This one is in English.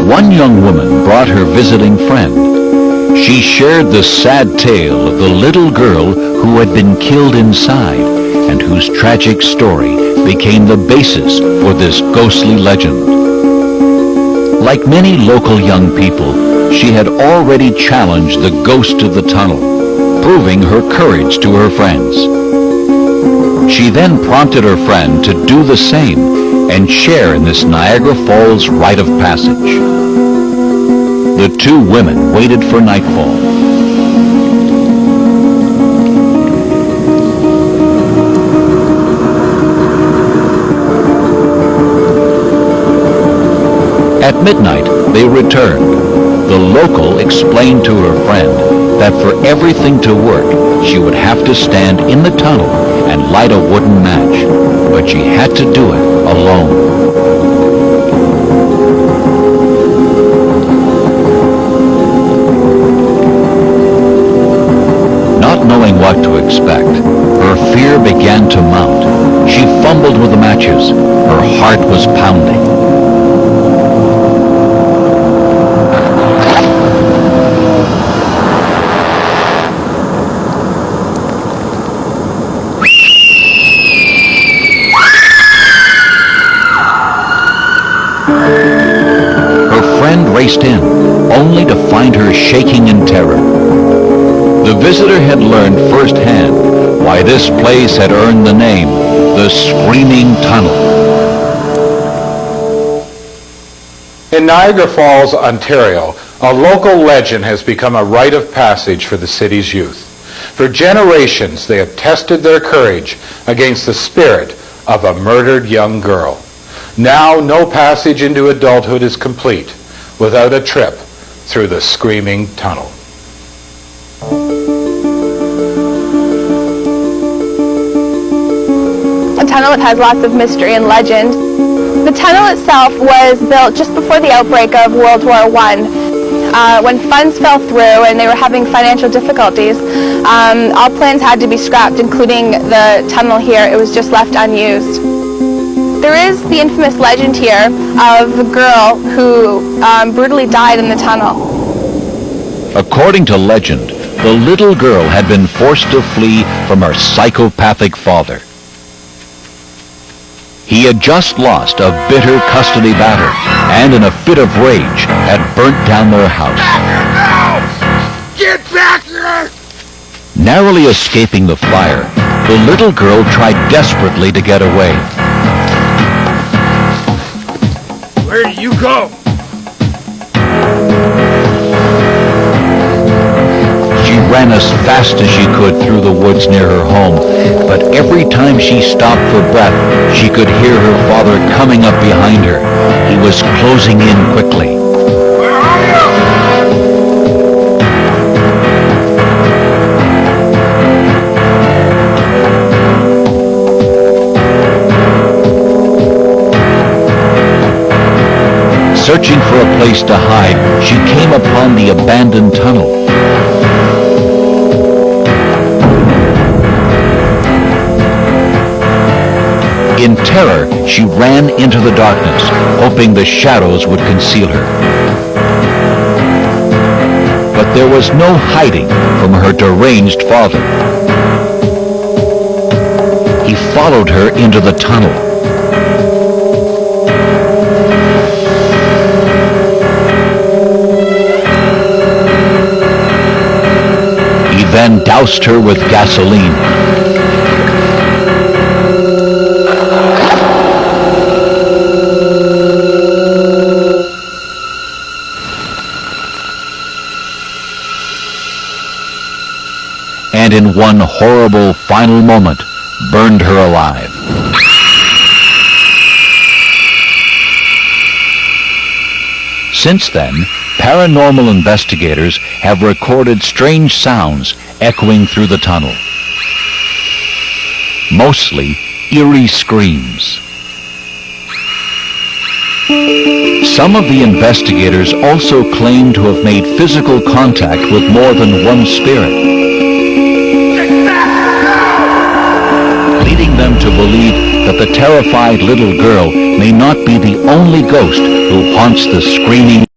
One young woman brought her visiting friend. She shared the sad tale of the little girl who had been killed inside and whose tragic story became the basis for this ghostly legend. Like many local young people, she had already challenged the ghost of the tunnel, proving her courage to her friends. She then prompted her friend to do the same and share in this Niagara Falls rite of passage. The two women waited for nightfall. At midnight, they returned. The local explained to her friend that for everything to work, she would have to stand in the tunnel and light a wooden match, but she had to do it alone. Not knowing what to expect, her fear began to mount. She fumbled with the matches. Her heart was pounding. Her friend raced in, only to find her shaking in terror. The visitor had learned firsthand why this place had earned the name, the Screaming Tunnel. In Niagara Falls, Ontario, a local legend has become a rite of passage for the city's youth. For generations, they have tested their courage against the spirit of a murdered young girl. Now, no passage into adulthood is complete without a trip through the Screaming Tunnel. The tunnel has lots of mystery and legend. The tunnel itself was built just before the outbreak of World War I. When funds fell through and they were having financial difficulties, all plans had to be scrapped, including the tunnel here. It was just left unused. There is the infamous legend here of a girl who brutally died in the tunnel. According to legend, the little girl had been forced to flee from her psychopathic father. He had just lost a bitter custody battle and in a fit of rage had burnt down their house. Get back here! Narrowly escaping the fire, the little girl tried desperately to get away. Where do you go? She ran as fast as she could through the woods near her home, but every time she stopped for breath, she could hear her father coming up behind her. He was closing in quickly. Where are you? Searching for a place to hide, she came upon the abandoned tunnel. In terror, she ran into the darkness, hoping the shadows would conceal her. But there was no hiding from her deranged father. He followed her into the tunnel. He then doused her with gasoline. And in one horrible final moment, burned her alive. Since then, paranormal investigators have recorded strange sounds echoing through the tunnel. Mostly eerie screams. Some of the investigators also claim to have made physical contact with more than one spirit, leading them to believe that the terrified little girl may not be the only ghost who haunts the Screaming